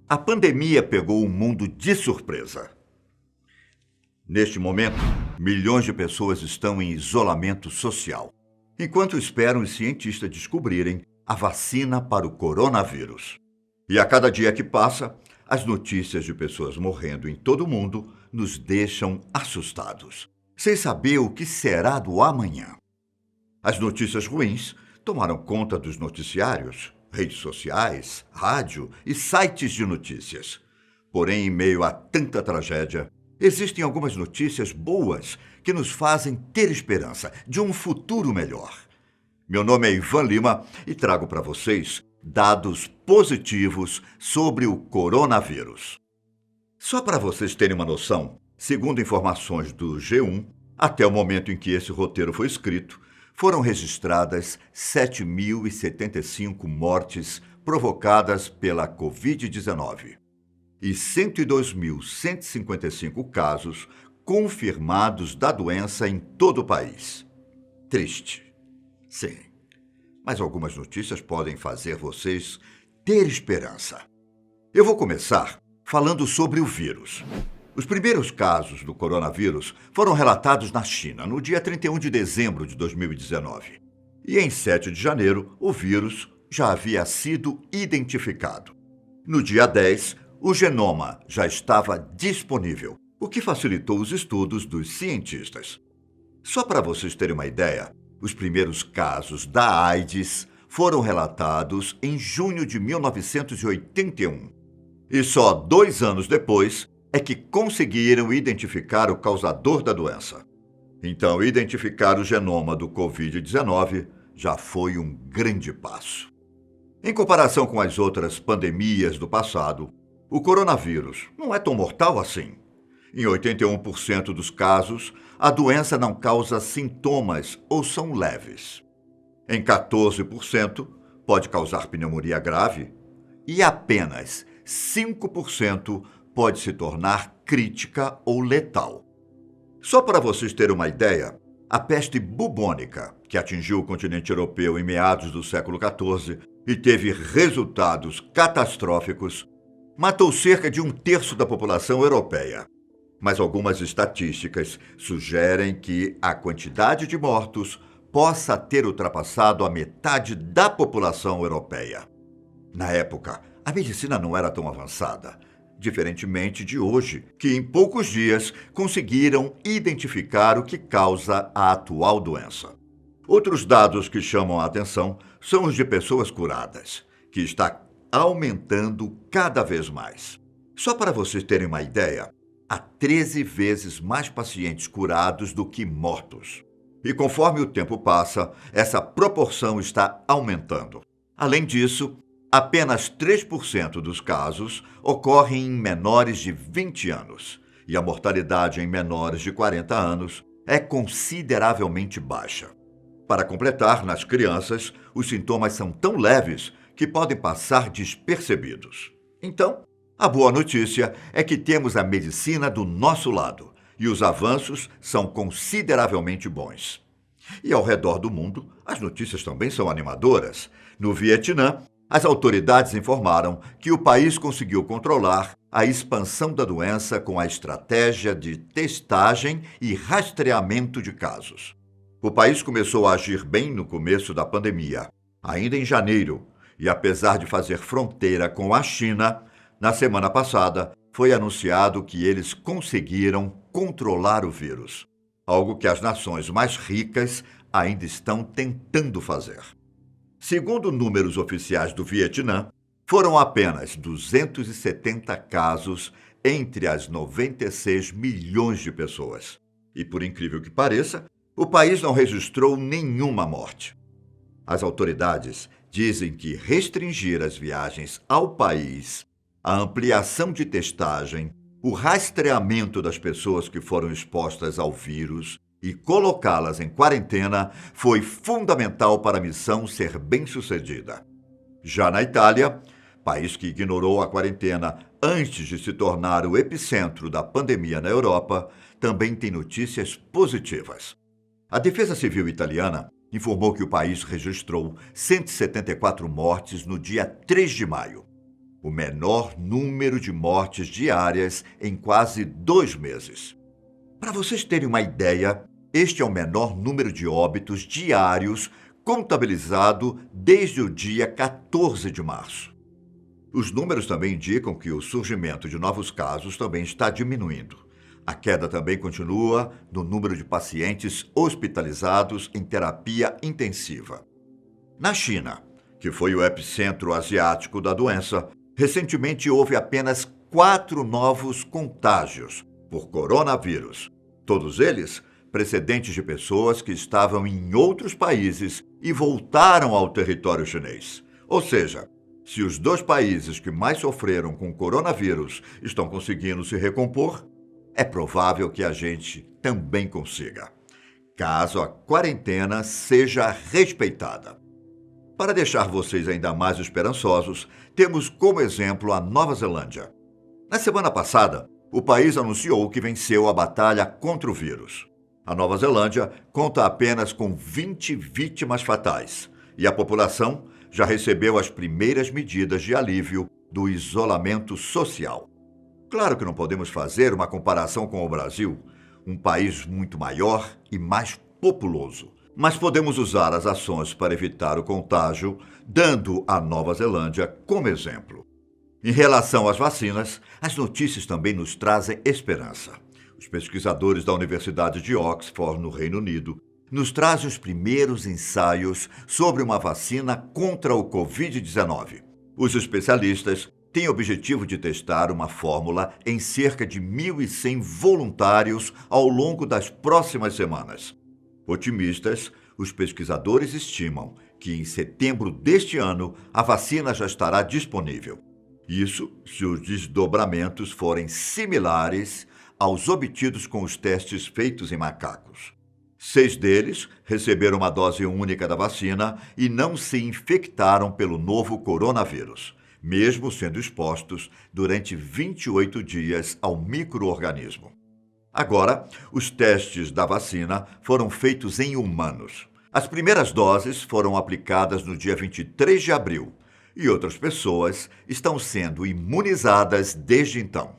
A pandemia pegou o mundo de surpresa. Neste momento, milhões de pessoas estão em isolamento social, enquanto esperam os cientistas descobrirem a vacina para o coronavírus. E a cada dia que passa, as notícias de pessoas morrendo em todo o mundo nos deixam assustados, sem saber o que será do amanhã. As notícias ruins tomaram conta dos noticiários, redes sociais, rádio e sites de notícias. Porém, em meio a tanta tragédia, existem algumas notícias boas que nos fazem ter esperança de um futuro melhor. Meu nome é Ivan Lima e trago para vocês dados positivos sobre o coronavírus. Só para vocês terem uma noção, segundo informações do G1, até o momento em que esse roteiro foi escrito, foram registradas 7.075 mortes provocadas pela Covid-19 e 102.155 casos confirmados da doença em todo o país. Triste. Sim, mas algumas notícias podem fazer vocês ter esperança. Eu vou começar falando sobre o vírus. Os primeiros casos do coronavírus foram relatados na China no dia 31 de dezembro de 2019. E em 7 de janeiro, o vírus já havia sido identificado. No dia 10, o genoma já estava disponível, o que facilitou os estudos dos cientistas. Só para vocês terem uma ideia, os primeiros casos da AIDS foram relatados em junho de 1981. E só 2 anos depois é que conseguiram identificar o causador da doença. Então, identificar o genoma do Covid-19 já foi um grande passo. Em comparação com as outras pandemias do passado, o coronavírus não é tão mortal assim. Em 81% dos casos, a doença não causa sintomas ou são leves. Em 14%, pode causar pneumonia grave e apenas 5% pode se tornar crítica ou letal. Só para vocês terem uma ideia, a peste bubônica, que atingiu o continente europeu em meados do século XIV e teve resultados catastróficos, matou cerca de 1/3 da população europeia. Mas algumas estatísticas sugerem que a quantidade de mortos possa ter ultrapassado a metade da população europeia. Na época, a medicina não era tão avançada, diferentemente de hoje, que em poucos dias conseguiram identificar o que causa a atual doença. Outros dados que chamam a atenção são os de pessoas curadas, que está aumentando cada vez mais. Só para vocês terem uma ideia, há 13 vezes mais pacientes curados do que mortos. E conforme o tempo passa, essa proporção está aumentando. Além disso, apenas 3% dos casos ocorrem em menores de 20 anos, e a mortalidade em menores de 40 anos é consideravelmente baixa. Para completar, nas crianças, os sintomas são tão leves que podem passar despercebidos. Então, a boa notícia é que temos a medicina do nosso lado, e os avanços são consideravelmente bons. E ao redor do mundo, as notícias também são animadoras. No Vietnã, as autoridades informaram que o país conseguiu controlar a expansão da doença com a estratégia de testagem e rastreamento de casos. O país começou a agir bem no começo da pandemia, ainda em janeiro, e apesar de fazer fronteira com a China, na semana passada foi anunciado que eles conseguiram controlar o vírus, algo que as nações mais ricas ainda estão tentando fazer. Segundo números oficiais do Vietnã, foram apenas 270 casos entre as 96 milhões de pessoas. E por incrível que pareça, o país não registrou nenhuma morte. As autoridades dizem que restringir as viagens ao país, a ampliação de testagem, o rastreamento das pessoas que foram expostas ao vírus e colocá-las em quarentena foi fundamental para a missão ser bem-sucedida. Já na Itália, país que ignorou a quarentena antes de se tornar o epicentro da pandemia na Europa, também tem notícias positivas. A Defesa Civil italiana informou que o país registrou 174 mortes no dia 3 de maio. o menor número de mortes diárias em quase 2 meses. Para vocês terem uma ideia, este é o menor número de óbitos diários contabilizado desde o dia 14 de março. Os números também indicam que o surgimento de novos casos também está diminuindo. A queda também continua no número de pacientes hospitalizados em terapia intensiva. Na China, que foi o epicentro asiático da doença, recentemente houve apenas 4 novos contágios por coronavírus. Todos eles precedentes de pessoas que estavam em outros países e voltaram ao território chinês. Ou seja, se os 2 países que mais sofreram com o coronavírus estão conseguindo se recompor, é provável que a gente também consiga, caso a quarentena seja respeitada. Para deixar vocês ainda mais esperançosos, temos como exemplo a Nova Zelândia. Na semana passada, o país anunciou que venceu a batalha contra o vírus. A Nova Zelândia conta apenas com 20 vítimas fatais e a população já recebeu as primeiras medidas de alívio do isolamento social. Claro que não podemos fazer uma comparação com o Brasil, um país muito maior e mais populoso, mas podemos usar as ações para evitar o contágio, dando a Nova Zelândia como exemplo. Em relação às vacinas, as notícias também nos trazem esperança. Os pesquisadores da Universidade de Oxford, no Reino Unido, nos trazem os primeiros ensaios sobre uma vacina contra o Covid-19. Os especialistas têm o objetivo de testar uma fórmula em cerca de 1.100 voluntários ao longo das próximas semanas. Otimistas, os pesquisadores estimam que em setembro deste ano a vacina já estará disponível. Isso se os desdobramentos forem similares aos obtidos com os testes feitos em macacos. 6 deles receberam uma dose única da vacina e não se infectaram pelo novo coronavírus, mesmo sendo expostos durante 28 dias ao micro-organismo. Agora, os testes da vacina foram feitos em humanos. As primeiras doses foram aplicadas no dia 23 de abril e outras pessoas estão sendo imunizadas desde então.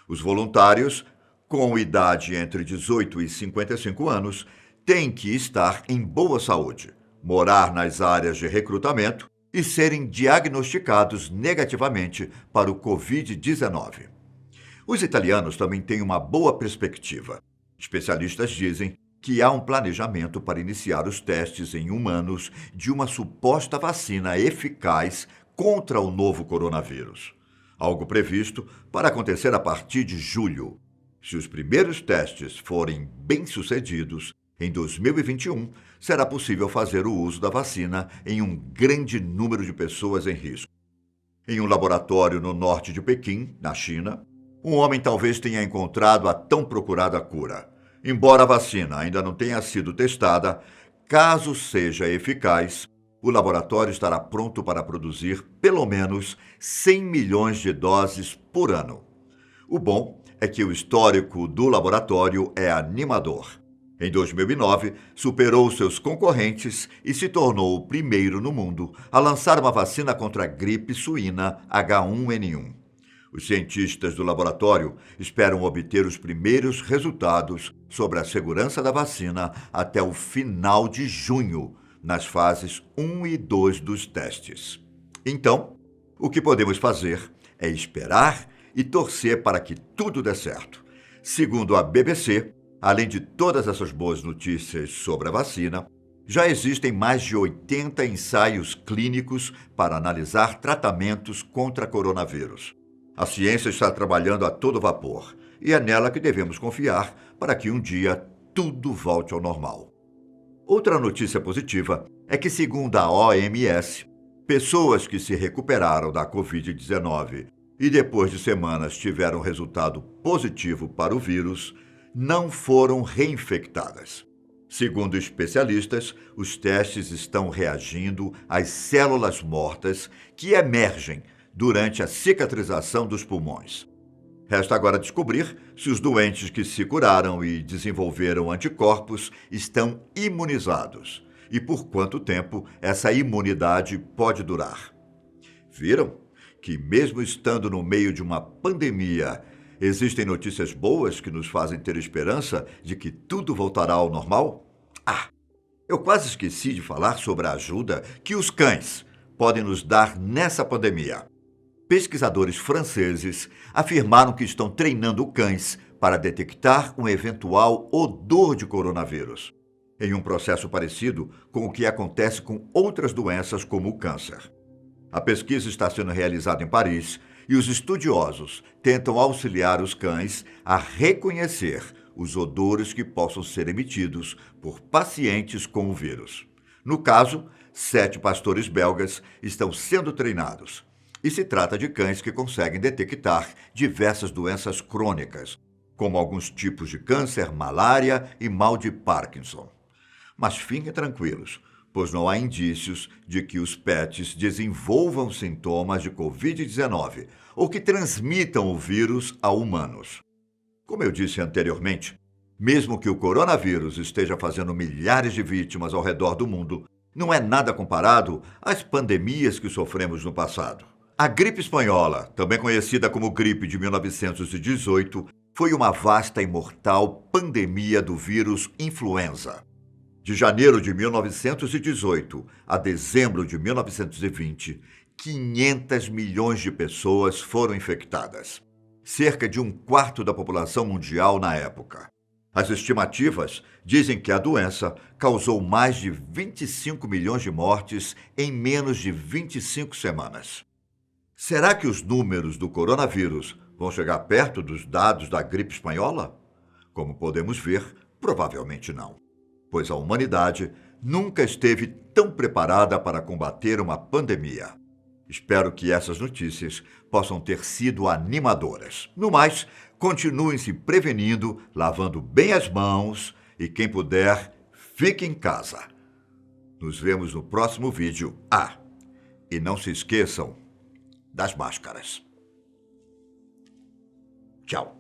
Os voluntários, com idade entre 18 e 55 anos, têm que estar em boa saúde, morar nas áreas de recrutamento e serem diagnosticados negativamente para o Covid-19. Os italianos também têm uma boa perspectiva. Especialistas dizem que há um planejamento para iniciar os testes em humanos de uma suposta vacina eficaz contra o novo coronavírus. Algo previsto para acontecer a partir de julho. Se os primeiros testes forem bem-sucedidos, em 2021 será possível fazer o uso da vacina em um grande número de pessoas em risco. Em um laboratório no norte de Pequim, na China, um homem talvez tenha encontrado a tão procurada cura. Embora a vacina ainda não tenha sido testada, caso seja eficaz, o laboratório estará pronto para produzir pelo menos 100 milhões de doses por ano. O bom é que o histórico do laboratório é animador. Em 2009, superou seus concorrentes e se tornou o primeiro no mundo a lançar uma vacina contra a gripe suína H1N1. Os cientistas do laboratório esperam obter os primeiros resultados sobre a segurança da vacina até o final de junho, nas fases 1 e 2 dos testes. Então, o que podemos fazer é esperar e torcer para que tudo dê certo. Segundo a BBC, além de todas essas boas notícias sobre a vacina, já existem mais de 80 ensaios clínicos para analisar tratamentos contra coronavírus. A ciência está trabalhando a todo vapor e é nela que devemos confiar para que um dia tudo volte ao normal. Outra notícia positiva é que, segundo a OMS, pessoas que se recuperaram da Covid-19 e depois de semanas tiveram resultado positivo para o vírus, não foram reinfectadas. Segundo especialistas, os testes estão reagindo às células mortas que emergem durante a cicatrização dos pulmões. Resta agora descobrir se os doentes que se curaram e desenvolveram anticorpos estão imunizados e por quanto tempo essa imunidade pode durar. Viram? que, mesmo estando no meio de uma pandemia, existem notícias boas que nos fazem ter esperança de que tudo voltará ao normal? Ah, eu quase esqueci de falar sobre a ajuda que os cães podem nos dar nessa pandemia. Pesquisadores franceses afirmaram que estão treinando cães para detectar um eventual odor de coronavírus, em um processo parecido com o que acontece com outras doenças como o câncer. A pesquisa está sendo realizada em Paris e os estudiosos tentam auxiliar os cães a reconhecer os odores que possam ser emitidos por pacientes com o vírus. No caso, 7 pastores belgas estão sendo treinados. E se trata de cães que conseguem detectar diversas doenças crônicas, como alguns tipos de câncer, malária e mal de Parkinson. Mas fiquem tranquilos, pois não há indícios de que os pets desenvolvam sintomas de Covid-19 ou que transmitam o vírus a humanos. Como eu disse anteriormente, mesmo que o coronavírus esteja fazendo milhares de vítimas ao redor do mundo, não é nada comparado às pandemias que sofremos no passado. A gripe espanhola, também conhecida como gripe de 1918, foi uma vasta e mortal pandemia do vírus influenza. De janeiro de 1918 a dezembro de 1920, 500 milhões de pessoas foram infectadas, cerca de 1/4 da população mundial na época. As estimativas dizem que a doença causou mais de 25 milhões de mortes em menos de 25 semanas. Será que os números do coronavírus vão chegar perto dos dados da gripe espanhola? Como podemos ver, provavelmente não, pois a humanidade nunca esteve tão preparada para combater uma pandemia. Espero que essas notícias possam ter sido animadoras. No mais, continuem se prevenindo, lavando bem as mãos e, quem puder, fique em casa. Nos vemos no próximo vídeo. E não se esqueçam das máscaras. Tchau.